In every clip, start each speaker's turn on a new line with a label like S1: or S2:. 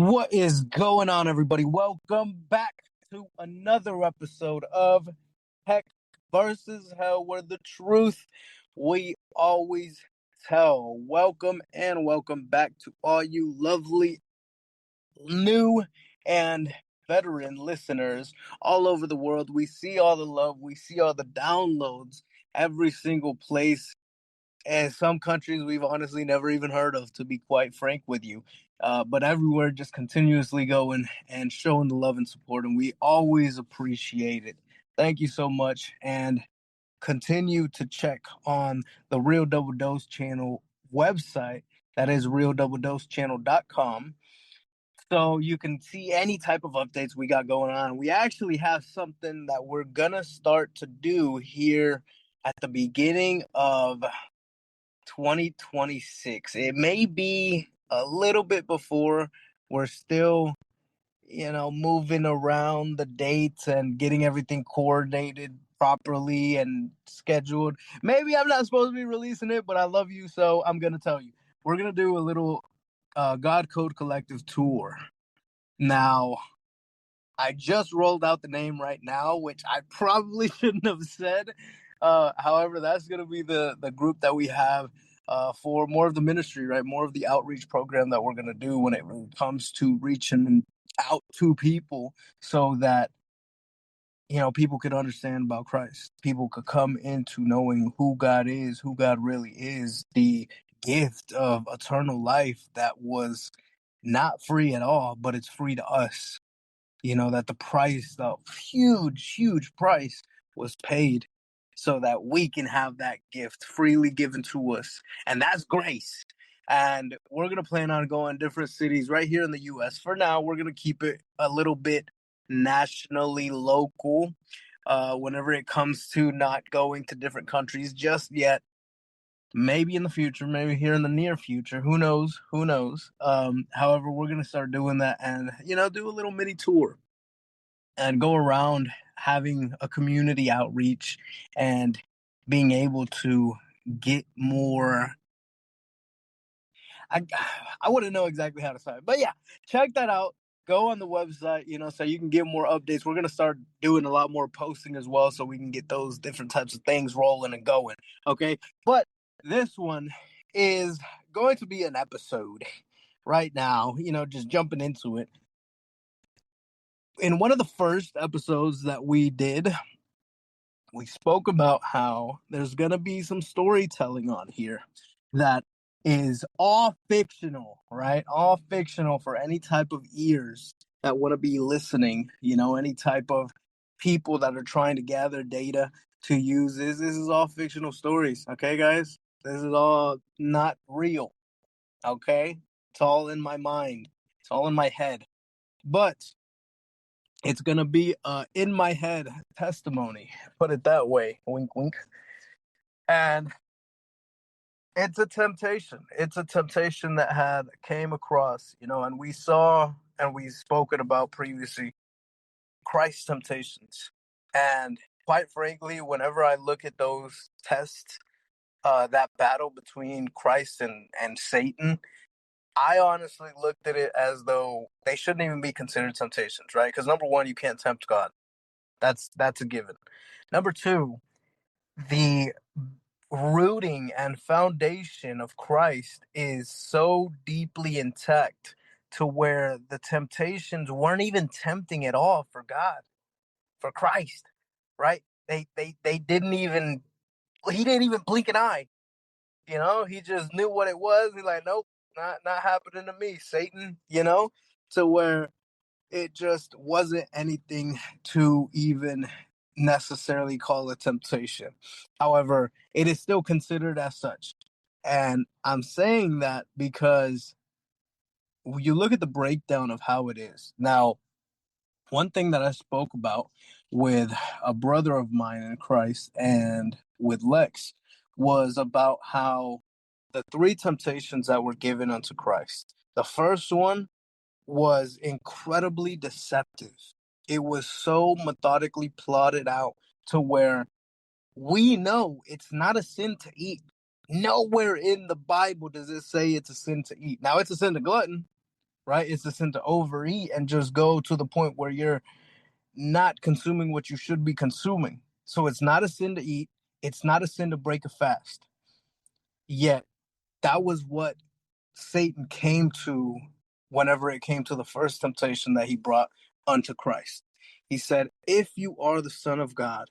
S1: What is going on, everybody? Welcome back to another episode of Heck versus Hell, where the truth we always tell. Welcome and welcome back to all you lovely new and veteran listeners all over the world. We see all the love, we see all the downloads, every single place. And some countries we've honestly never even heard of, to be quite frank with you. But everywhere, just continuously going and showing the love and support, and we always appreciate it. Thank you so much, and continue to check on the Real Double Dose channel website. That is realdoubledosechannel.com. So you can see any type of updates we got going on. We actually have something that we're gonna start to do here at the beginning of 2026. It may be a little bit before. We're still, moving around the dates and getting everything coordinated properly and scheduled. Maybe I'm not supposed to be releasing it, but I love you, so I'm going to tell you. We're going to do a little God Code Collective tour. Now, I just rolled out the name right now, which I probably shouldn't have said. However, that's going to be the group that we have for more of the ministry, right? More of the outreach program that we're going to do when it comes to reaching out to people so that, people could understand about Christ. People could come into knowing who God is, who God really is, the gift of eternal life that was not free at all, but it's free to us. That the huge price was paid so that we can have that gift freely given to us. And that's grace. And we're going to plan on going different cities right here in the U.S. For now, we're going to keep it a little bit nationally local whenever it comes to not going to different countries just yet. Maybe in the future, maybe here in the near future. Who knows? However, we're going to start doing that and, do a little mini tour and go around having a community outreach and being able to get more. I wouldn't know exactly how to say it, but yeah, check that out. Go on the website, so you can get more updates. We're going to start doing a lot more posting as well so we can get those different types of things rolling and going. Okay. But this one is going to be an episode right now, just jumping into it. In one of the first episodes that we did, we spoke about how there's going to be some storytelling on here that is all fictional, right? All fictional for any type of ears that want to be listening, any type of people that are trying to gather data to use this. This is all fictional stories, okay, guys? This is all not real, okay? It's all in my mind. It's all in my head. But it's going to be in my head testimony, put it that way, wink, wink. And it's a temptation. It's a temptation that had came across, and we saw and we've spoken about previously Christ's temptations. And quite frankly, whenever I look at those tests, that battle between Christ and Satan, I honestly looked at it as though they shouldn't even be considered temptations, right? Because number one, you can't tempt God. That's a given. Number two, the rooting and foundation of Christ is so deeply intact to where the temptations weren't even tempting at all for God, for Christ, right? They didn't even, he didn't even blink an eye. He just knew what it was. He's like, nope, not happening to me, Satan, to where it just wasn't anything to even necessarily call a temptation. However, it is still considered as such. And I'm saying that because you look at the breakdown of how it is. Now, one thing that I spoke about with a brother of mine in Christ and with Lex was about how the three temptations that were given unto Christ. The first one was incredibly deceptive. It was so methodically plotted out to where we know it's not a sin to eat. Nowhere in the Bible does it say it's a sin to eat. Now, it's a sin to glutton. right? It's a sin to overeat and just go to the point where you're not consuming what you should be consuming. So it's not a sin to eat. It's not a sin to break a fast. Yet that was what Satan came to whenever it came to the first temptation that he brought unto Christ. He said, if you are the Son of God,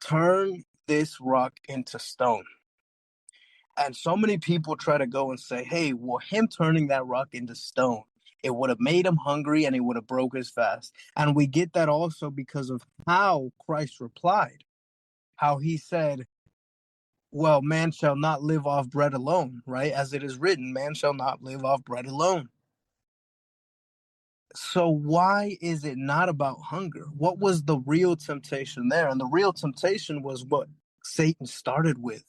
S1: turn this rock into stone. And so many people try to go and say, hey, well, him turning that rock into stone, it would have made him hungry and he would have broke his fast. And we get that also because of how Christ replied, how he said, well, man shall not live off bread alone, right? As it is written, man shall not live off bread alone. So why is it not about hunger? What was the real temptation there? And the real temptation was what Satan started with.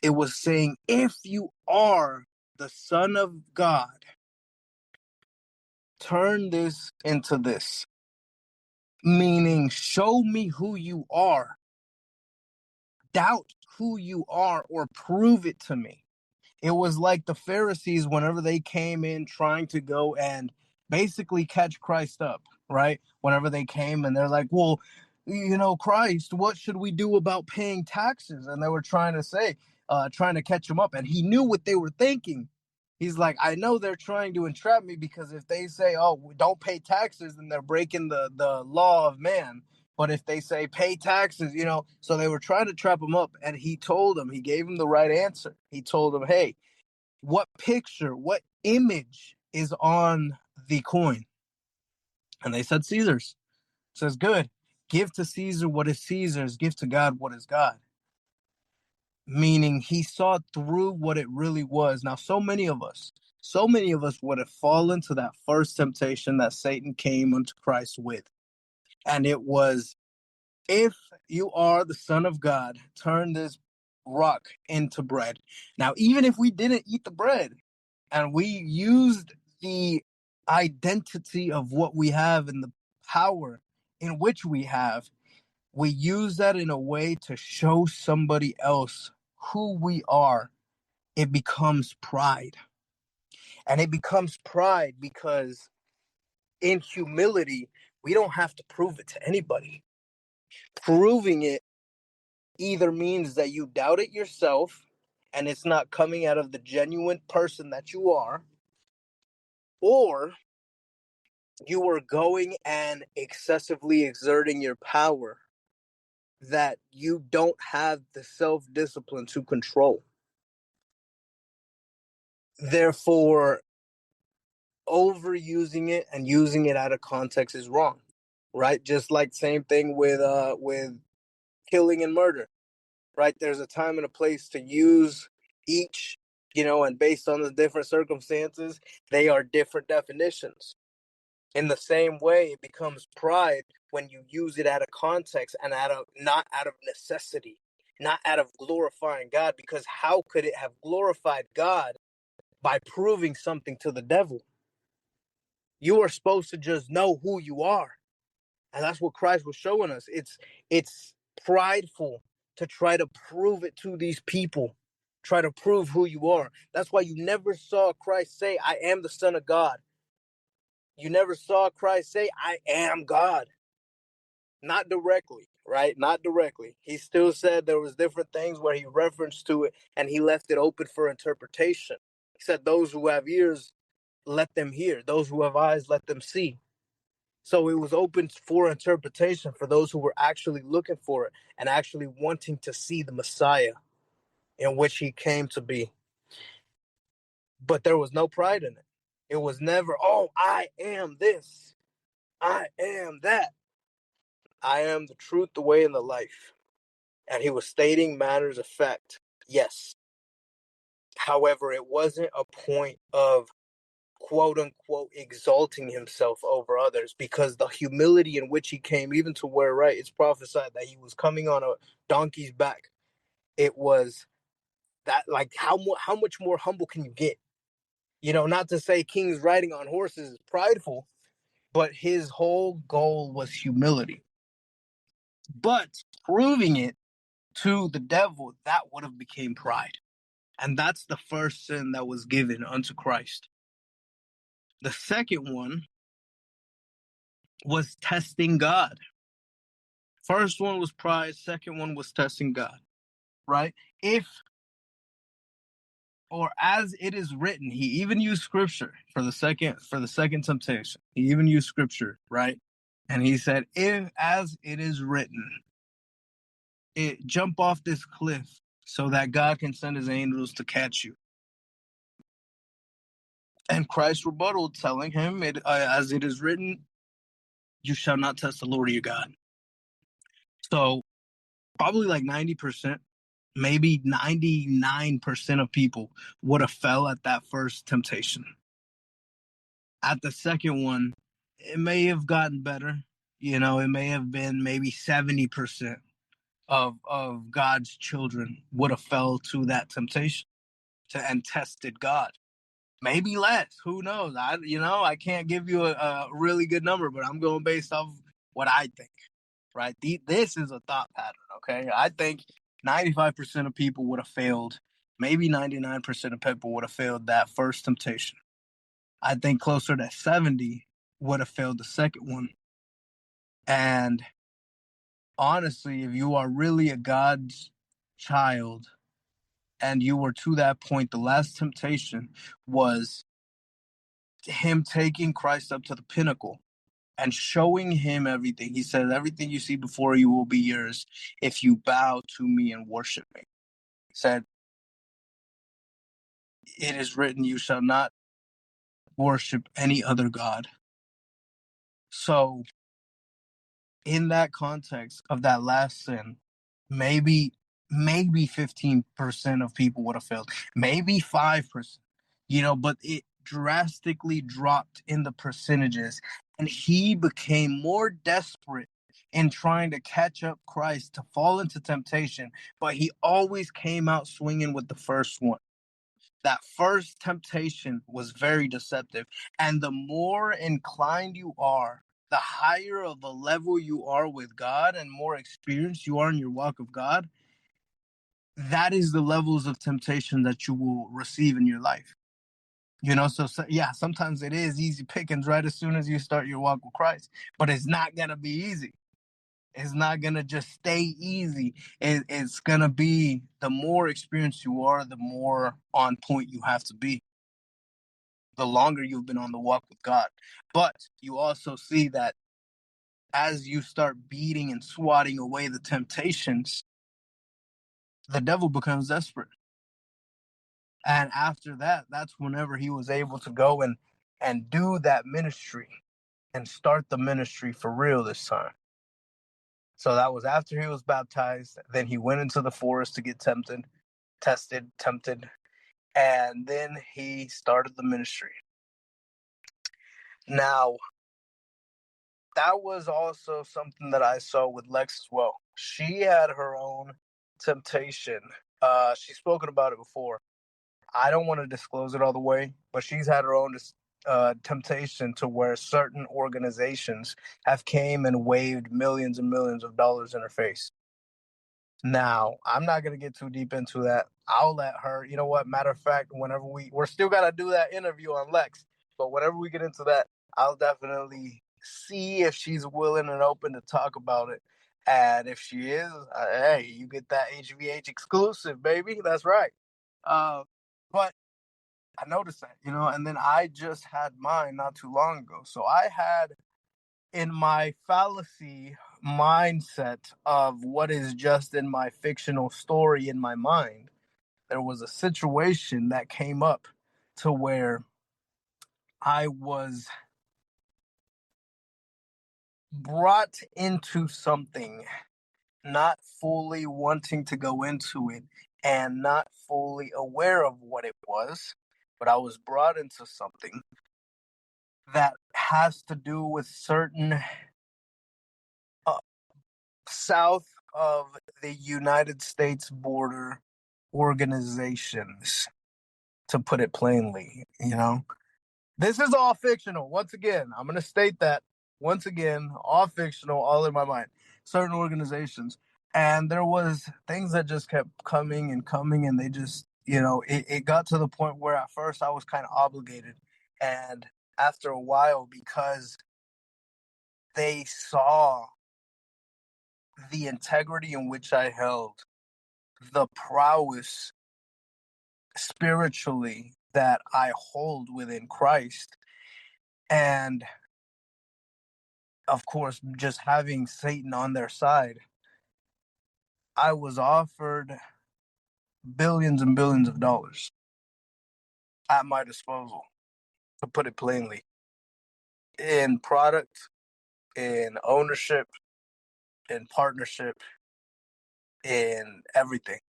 S1: It was saying, if you are the Son of God, turn this into this. Meaning, show me who you are. Doubt who you are or prove it to me. It was like the Pharisees whenever they came in trying to go and basically catch Christ up, right? Whenever they came and they're like, well, Christ, what should we do about paying taxes? And they were trying to say, trying to catch him up. And he knew what they were thinking. He's like, I know they're trying to entrap me because if they say, oh, don't pay taxes, then they're breaking the law of man. But if they say pay taxes, so they were trying to trap him up. And he gave him the right answer. He told him, hey, what picture, what image is on the coin? And they said Caesar's. Says, good. Give to Caesar what is Caesar's. Give to God what is God. Meaning he saw through what it really was. Now, so many of us would have fallen to that first temptation that Satan came unto Christ with. And it was, if you are the Son of God, turn this rock into bread. Now, even if we didn't eat the bread and we used the identity of what we have and the power in which we have, we use that in a way to show somebody else who we are, it becomes pride. And it becomes pride because in humility, we don't have to prove it to anybody. Proving it either means that you doubt it yourself and it's not coming out of the genuine person that you are, or you are going and excessively exerting your power that you don't have the self-discipline to control. Therefore, overusing it and using it out of context is wrong, right? Just like same thing with killing and murder, right? There's a time and a place to use each, and based on the different circumstances, they are different definitions. In the same way, it becomes pride when you use it out of context and not out of necessity, not out of glorifying God, because how could it have glorified God by proving something to the devil? You are supposed to just know who you are. And that's what Christ was showing us. It's prideful to try to prove it to these people, try to prove who you are. That's why you never saw Christ say, I am the Son of God. You never saw Christ say, I am God. Not directly, right? Not directly. He still said there was different things where he referenced to it and he left it open for interpretation. He said, those who have ears, let them hear. Those who have eyes, let them see. So it was open for interpretation for those who were actually looking for it and actually wanting to see the Messiah in which he came to be. But there was no pride in it. It was never, oh, I am this. I am that. I am the truth, the way, and the life. And he was stating matters of fact. Yes. However, it wasn't a point of quote unquote exalting himself over others, because the humility in which he came, even to where, right, it's prophesied that he was coming on a donkey's back. It was that, like, how much more humble can you get? Not to say kings riding on horses is prideful, but his whole goal was humility. But proving it to the devil, that would have became pride. And that's the first sin that was given unto Christ. The second one was testing God. First one was pride. Second one was testing God, right? If, or as it is written, he even used scripture for the second temptation. He even used scripture, right? And he said, if as it is written, it jump off this cliff so that God can send his angels to catch you. And Christ rebutted, telling him, as it is written, you shall not test the Lord your God. So probably like 90%, maybe 99% of people would have fell at that first temptation. At the second one, it may have gotten better. You know, it may have been maybe 70% of God's children would have fell to that temptation and tested God. Maybe less. Who knows? I can't give you a really good number, but I'm going based off what I think. Right? This is a thought pattern. Okay, I think 95% of people would have failed. Maybe 99% of people would have failed that first temptation. I think closer to 70 would have failed the second one. And honestly, if you are really a God's child and you were to that point, the last temptation was him taking Christ up to the pinnacle and showing him everything. He said, everything you see before you will be yours if you bow to me and worship me. He said, it is written, you shall not worship any other God. So in that context of that last sin, maybe 15% of people would have failed, maybe 5%, but it drastically dropped in the percentages, and he became more desperate in trying to catch up Christ to fall into temptation, but he always came out swinging with the first one. That first temptation was very deceptive, and the more inclined you are, the higher of a level you are with God and more experienced you are in your walk of God, that is the levels of temptation that you will receive in your life. So yeah, sometimes it is easy pickings right as soon as you start your walk with Christ, but it's not going to be easy. It's not going to just stay easy. It's going to be, the more experienced you are, the more on point you have to be, the longer you've been on the walk with God. But you also see that as you start beating and swatting away the temptations, the devil becomes desperate. And after that, that's whenever he was able to go and do that ministry and start the ministry for real this time. So that was after he was baptized. Then he went into the forest to get tempted, and then he started the ministry. Now, that was also something that I saw with Lex as well. She had her own temptation. She's spoken about it before. I don't want to disclose it all the way, but she's had her own temptation to where certain organizations have came and waved millions and millions of dollars in her face. Now, I'm not going to get too deep into that. I'll let her, you know what, matter of fact, whenever we're still got to do that interview on Lex, but whenever we get into that, I'll definitely see if she's willing and open to talk about it. And if she is, hey, you get that HVH exclusive, baby. That's right. But I noticed that, and then I just had mine not too long ago. So I had, in my fallacy mindset of what is just in my fictional story in my mind, there was a situation that came up to where I was brought into something, not fully wanting to go into it and not fully aware of what it was, but I was brought into something that has to do with certain south of the United States border organizations, to put it plainly. This is all fictional. Once again, I'm going to state that once again, all fictional, all in my mind. Certain organizations. And there was things that just kept coming and coming, and they just, it got to the point where at first I was kind of obligated. And after a while because they saw the integrity in which I held, the prowess spiritually that I hold within Christ, and of course, just having Satan on their side. I was offered billions and billions of dollars at my disposal, to put it plainly, in product, in ownership, in partnership, in everything.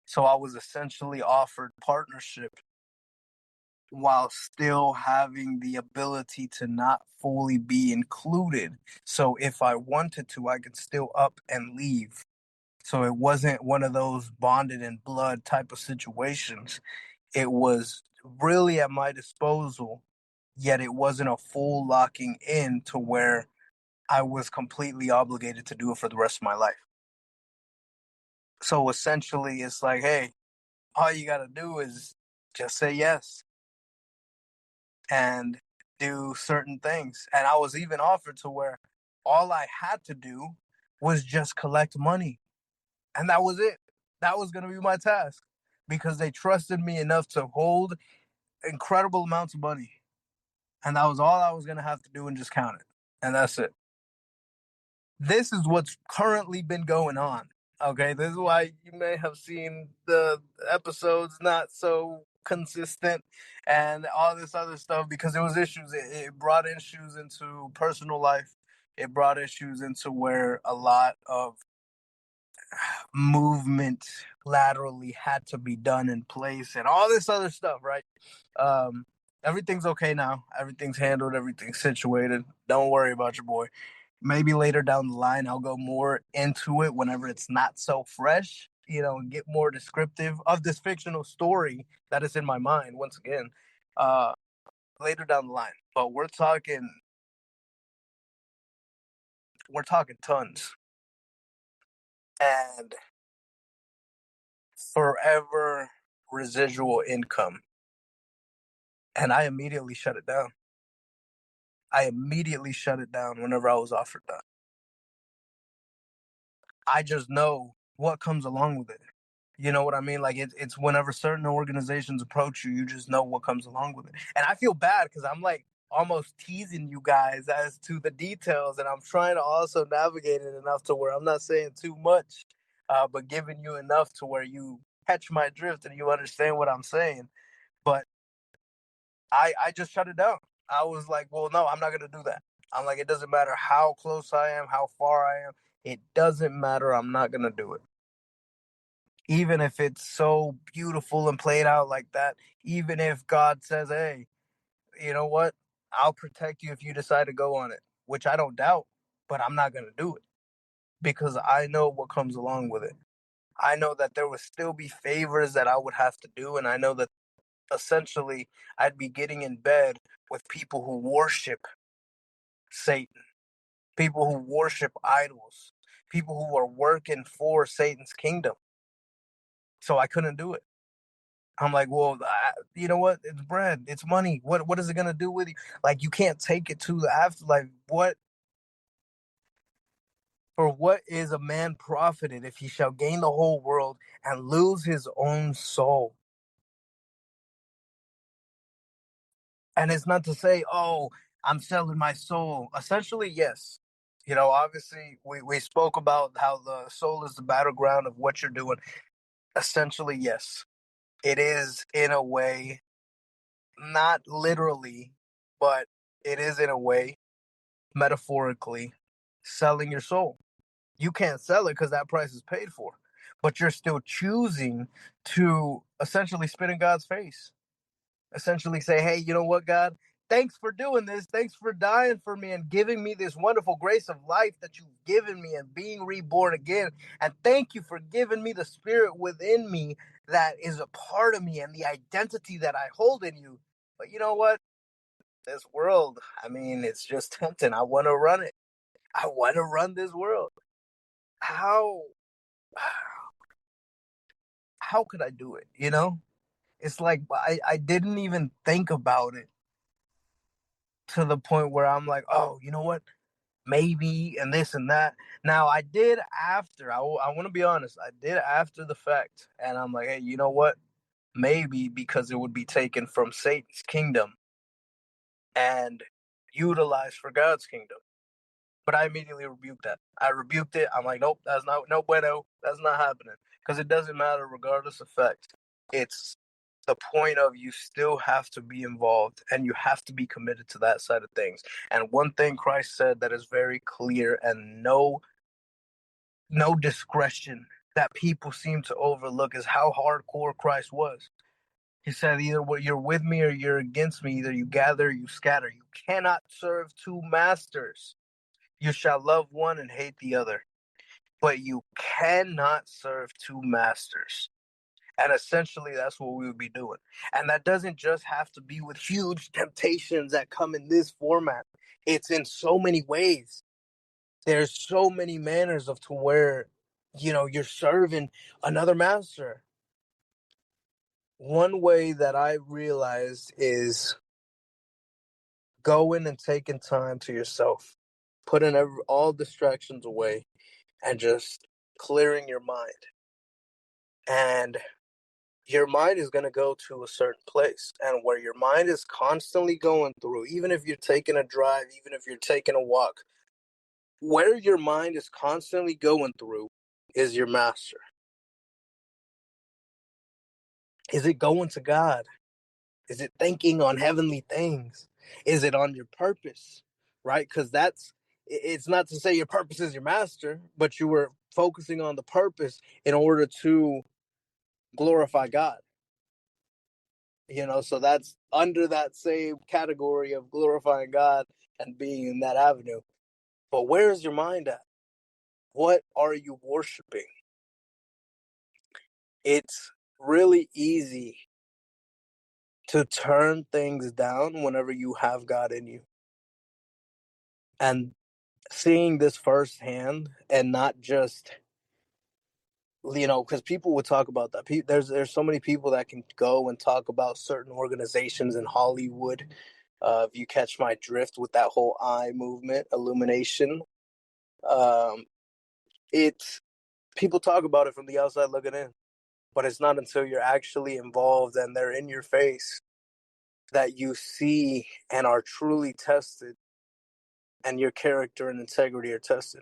S1: So I was essentially offered partnership while still having the ability to not fully be included. So if I wanted to, I could still up and leave. So it wasn't one of those bonded in blood type of situations. It was really at my disposal, yet it wasn't a full locking in to where I was completely obligated to do it for the rest of my life. So essentially, it's like, hey, all you got to do is just say yes and do certain things. And I was even offered to where all I had to do was just collect money. And that was it. That was going to be my task because they trusted me enough to hold incredible amounts of money. And that was all I was going to have to do and just count it. And that's it. This is what's currently been going on. Okay, this is why you may have seen the episodes not so consistent and all this other stuff because it was issues. It brought issues into personal life. It brought issues into where a lot of movement laterally had to be done in place and all this other stuff, right? Um, Everything's okay now. Everything's handled. Everything's situated. Don't worry about your boy. Maybe later down the line, I'll go more into it whenever it's not so fresh, and get more descriptive of this fictional story that is in my mind once again, uh, later down the line. But we're talking tons and forever residual income. And I immediately shut it down. I immediately shut it down whenever I was offered that. I just know what comes along with it. You know what I mean? Like it's whenever certain organizations approach you, you just know what comes along with it. And I feel bad because I'm like almost teasing you guys as to the details, and I'm trying to also navigate it enough to where I'm not saying too much, but giving you enough to where you catch my drift and you understand what I'm saying. But I just shut it down. I was like, well, no, I'm not gonna do that. I'm like, it doesn't matter how close I am, how far I am. It doesn't matter. I'm not gonna do it. Even if it's so beautiful and played out like that. Even if God says, hey, you know what? I'll protect you if you decide to go on it, which I don't doubt, but I'm not gonna do it because I know what comes along with it. I know that there would still be favors that I would have to do, and I know that essentially I'd be getting in bed with people who worship Satan, people who worship idols, people who are working for Satan's kingdom. So I couldn't do it. I'm like, well, you know what? It's bread. It's money. What is it gonna do with you? Like, you can't take it to the afterlife. What is a man profited if he shall gain the whole world and lose his own soul? And it's not to say, oh, I'm selling my soul. Essentially, yes. Obviously, we spoke about how the soul is the battleground of what you're doing. Essentially, yes. It is in a way, not literally, but it is in a way, metaphorically, selling your soul. You can't sell it because that price is paid for, but you're still choosing to essentially spit in God's face, essentially say, hey, you know what, God? Thanks for doing this. Thanks for dying for me and giving me this wonderful grace of life that you've given me and being reborn again. And thank you for giving me the spirit within me that is a part of me and the identity that I hold in you. But you know what? This world, I mean, it's just tempting. I want to run it. I want to run this world. How how could I do it? It's like I didn't even think about it to the point where I'm like, oh, you know what? Maybe, and this and that. Now, I did after, I want to be honest, I did after the fact. And I'm like, hey, you know what? Maybe because it would be taken from Satan's kingdom and utilized for God's kingdom. But I immediately rebuked that. I rebuked it. I'm like, nope, that's not, no bueno. That's not happening. Because it doesn't matter regardless of fact. It's the point of you still have to be involved and you have to be committed to that side of things. And one thing Christ said that is very clear and no discretion that people seem to overlook is how hardcore Christ was. He said, either you're with me or you're against me. Either you gather or you scatter. You cannot serve two masters. You shall love one and hate the other. But you cannot serve two masters. And essentially, that's what we would be doing. And that doesn't just have to be with huge temptations that come in this format. It's in so many ways. There's so many manners of to where, you're serving another master. One way that I realized is going and taking time to yourself, putting all distractions away, and just clearing your mind. And your mind is going to go to a certain place. And where your mind is constantly going through, even if you're taking a drive, even if you're taking a walk, where your mind is constantly going through is your master. Is it going to God? Is it thinking on heavenly things? Is it on your purpose? Right? Because it's not to say your purpose is your master, but you were focusing on the purpose in order to glorify God. So that's under that same category of glorifying God and being in that avenue. But where is your mind at? What are you worshiping? It's really easy to turn things down whenever you have God in you. And seeing this firsthand, and not just, because people would talk about that. There's so many people that can go and talk about certain organizations in Hollywood. If you catch my drift with that whole eye movement, illumination, it's people talk about it from the outside looking in, but it's not until you're actually involved and they're in your face that you see and are truly tested, and your character and integrity are tested.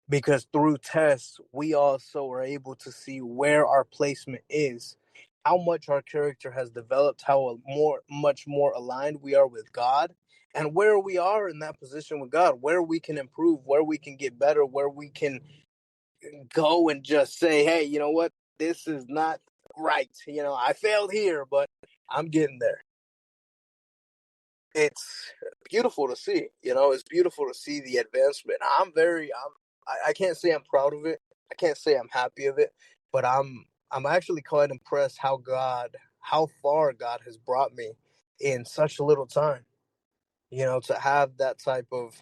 S1: Because through tests, we also are able to see where our placement is, how much our character has developed, how much more aligned we are with God, and where we are in that position with God, where we can improve, where we can get better, where we can go and just say, hey, you know what? This is not right. I failed here, but I'm getting there. It's beautiful to see. It's beautiful to see the advancement. I can't say I'm proud of it. I can't say I'm happy of it, but I'm actually quite impressed how far God has brought me in such a little time. To have that type of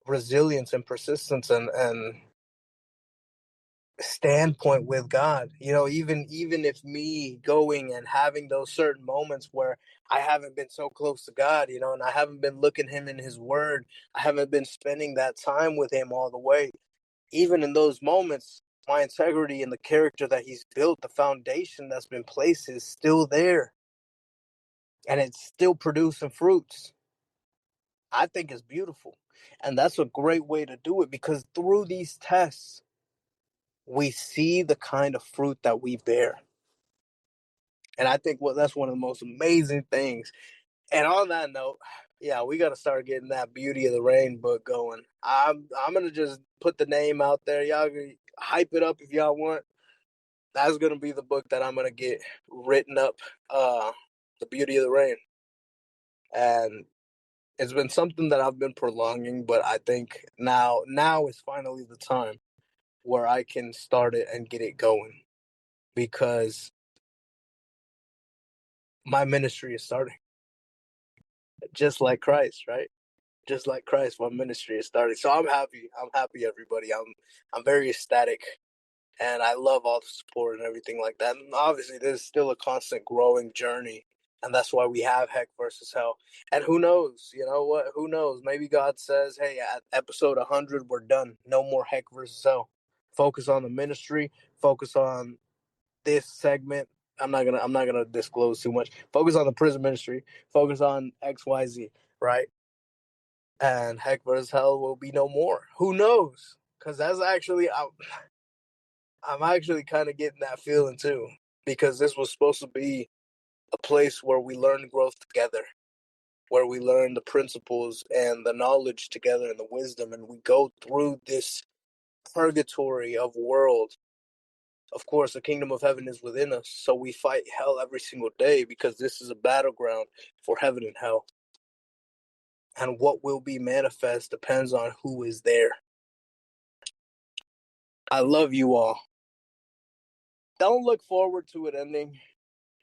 S1: resilience and persistence and standpoint with God. Even if me going and having those certain moments where I haven't been so close to God, and I haven't been looking him in his word, I haven't been spending that time with him all the way. Even in those moments, my integrity and the character that he's built, the foundation that's been placed is still there. And it's still producing fruits. I think it's beautiful. And that's a great way to do it, because through these tests, we see the kind of fruit that we bear. And I think that's one of the most amazing things. And on that note, yeah, we got to start getting that Beauty of the Rain book going. I'm gonna just put the name out there. Y'all hype it up if y'all want. That's gonna be the book that I'm gonna get written up. The Beauty of the Rain, and it's been something that I've been prolonging, but I think now is finally the time where I can start it and get it going, because my ministry is starting, just like Christ, right? Just like Christ, my ministry is starting. So I'm happy. I'm happy, everybody. I'm very ecstatic, and I love all the support and everything like that. And obviously, there's still a constant growing journey And that's why we have Heck versus Hell. And who knows? You know what? Who knows? Maybe God says, hey, at episode 100, we're done. No more Heck versus Hell. Focus on the ministry. Focus on this segment. I'm not gonna disclose too much. Focus on the prison ministry. Focus on XYZ, right? And Heck versus Hell will be no more. Who knows? Because that's actually I'm actually kind of getting that feeling too. Because this was supposed to be a place where we learn growth together, where we learn the principles and the knowledge together and the wisdom, and we go through this purgatory of world. Of course, the kingdom of heaven is within us, so we fight hell every single day because this is a battleground for heaven and hell. And what will be manifest depends on who is there. I love you all. Don't look forward to it ending,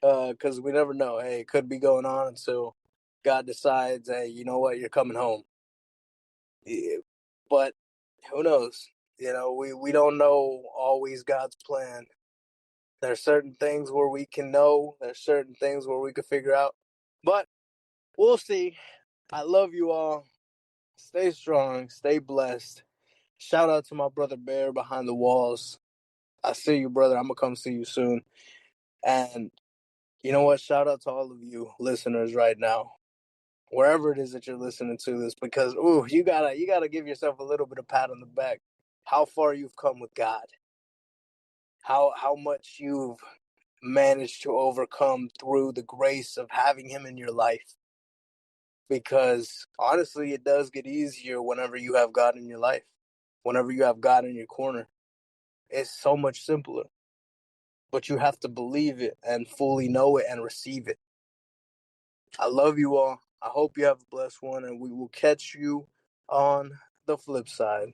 S1: because we never know. Hey, it could be going on until God decides, hey, you know what, you're coming home. Yeah, but who knows? You know, we don't know always God's plan. There's certain things where we can know. There's certain things where we can figure out. But we'll see. I love you all. Stay strong. Stay blessed. Shout out to my brother Bear behind the walls. I see you, brother. I'm going to come see you soon. And you know what? Shout out to all of you listeners right now, wherever it is that you're listening to this, because you gotta give yourself a little bit of pat on the back. How far you've come with God. How much you've managed to overcome through the grace of having Him in your life. Because honestly, it does get easier whenever you have God in your life. Whenever you have God in your corner, it's so much simpler. But you have to believe it and fully know it and receive it. I love you all. I hope you have a blessed one, and we will catch you on the flip side.